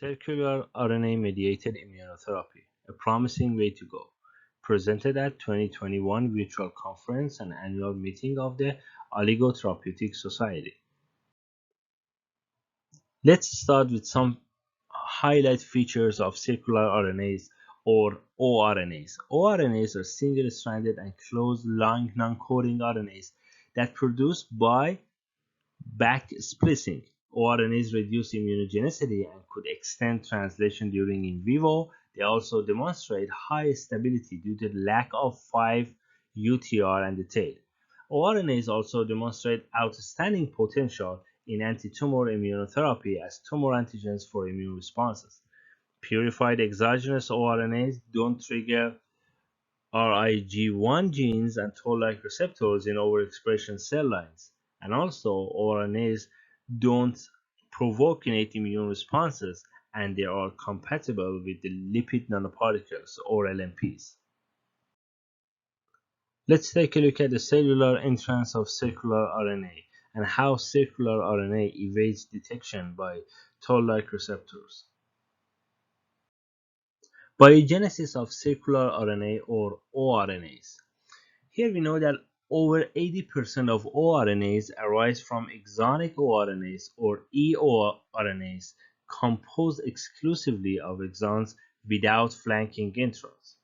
Circular RNA-mediated immunotherapy, a promising way to go, presented at 2021 Virtual Conference and Annual Meeting of the Oligonucleotide Society. Let's start with some highlight features of circular RNAs or oRNAs. oRNAs are single-stranded and closed-long non-coding RNAs that produce by back splicing. oRNAs reduce immunogenicity and could extend translation during in vivo. They also demonstrate high stability due to the lack of 5-UTR and the tail. oRNAs also demonstrate outstanding potential in anti-tumor immunotherapy as tumor antigens for immune responses. Purified exogenous oRNAs don't trigger RIG1 genes and toll-like receptors in overexpression cell lines. And also, RNAs don't provoke innate immune responses, and they are compatible with the lipid nanoparticles or LNPs. Let's take a look at the cellular entrance of circular RNA and how circular RNA evades detection by toll-like receptors. Biogenesis of circular RNA or oRNAs. Here we know that over 80% of oRNAs arise from exonic oRNAs or eoRNAs composed exclusively of exons without flanking introns.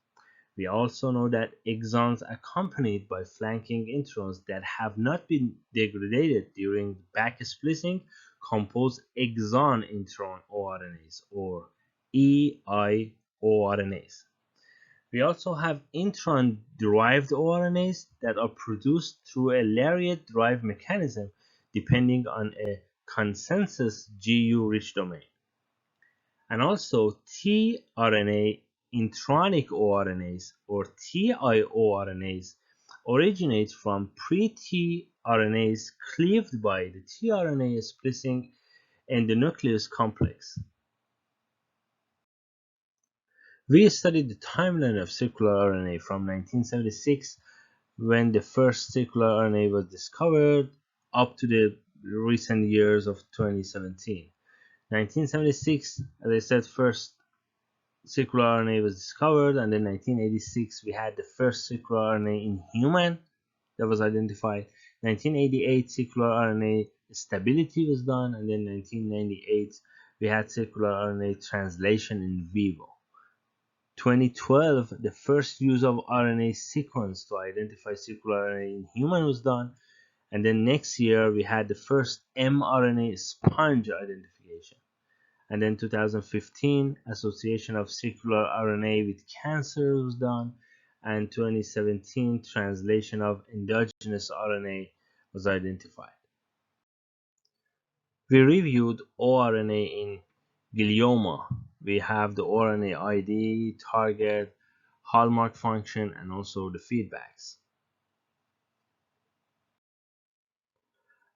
We also know that exons accompanied by flanking introns that have not been degraded during back splicing compose exon intron oRNAs or EIORNAs. We also have intron-derived oRNAs that are produced through a lariat-derived mechanism depending on a consensus GU-rich domain. And also tRNA intronic oRNAs or tIORNAs originate from pre-tRNAs cleaved by the tRNA splicing endonuclease complex. We studied the timeline of circular RNA from 1976, when the first circular RNA was discovered, up to the recent years of 2017. 1976, as I said, first circular RNA was discovered, and then 1986 we had the first circular RNA in human that was identified. 1988 circular RNA stability was done, and then 1998 we had circular RNA translation in vivo. 2012, the first use of RNA sequence to identify circular RNA in human was done, and then next year we had the first mRNA sponge identification. And then 2015, association of circular RNA with cancer was done, and 2017, translation of endogenous RNA was identified. We reviewed oRNA in glioma. We have the RNA ID, target, hallmark function, and also the feedbacks.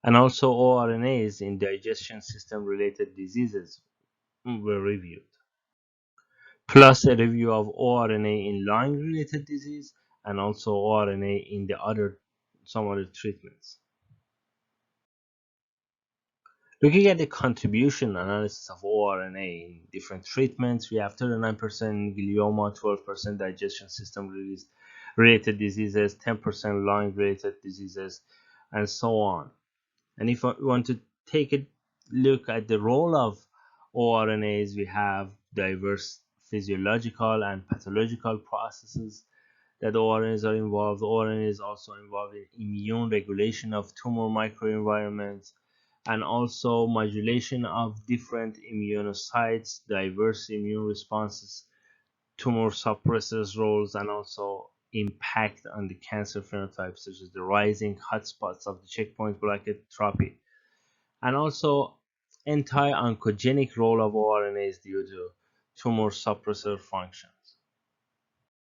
And also oRNAs in digestion system related diseases were reviewed. Plus a review of oRNA in lung related disease and also oRNA in the some other treatments. Looking at the contribution analysis of oRNA in different treatments, we have 39% glioma, 12% digestion system related diseases, 10% lung related diseases, and so on. And if we want to take a look at the role of oRNAs, we have diverse physiological and pathological processes that oRNAs are involved. oRNA is also involved in immune regulation of tumor microenvironments, and also modulation of different immunocytes, diverse immune responses, tumor suppressors roles, and also impact on the cancer phenotypes such as the rising hotspots of the checkpoint blockade therapy, and also anti-oncogenic role of oRNAs due to tumor suppressor function.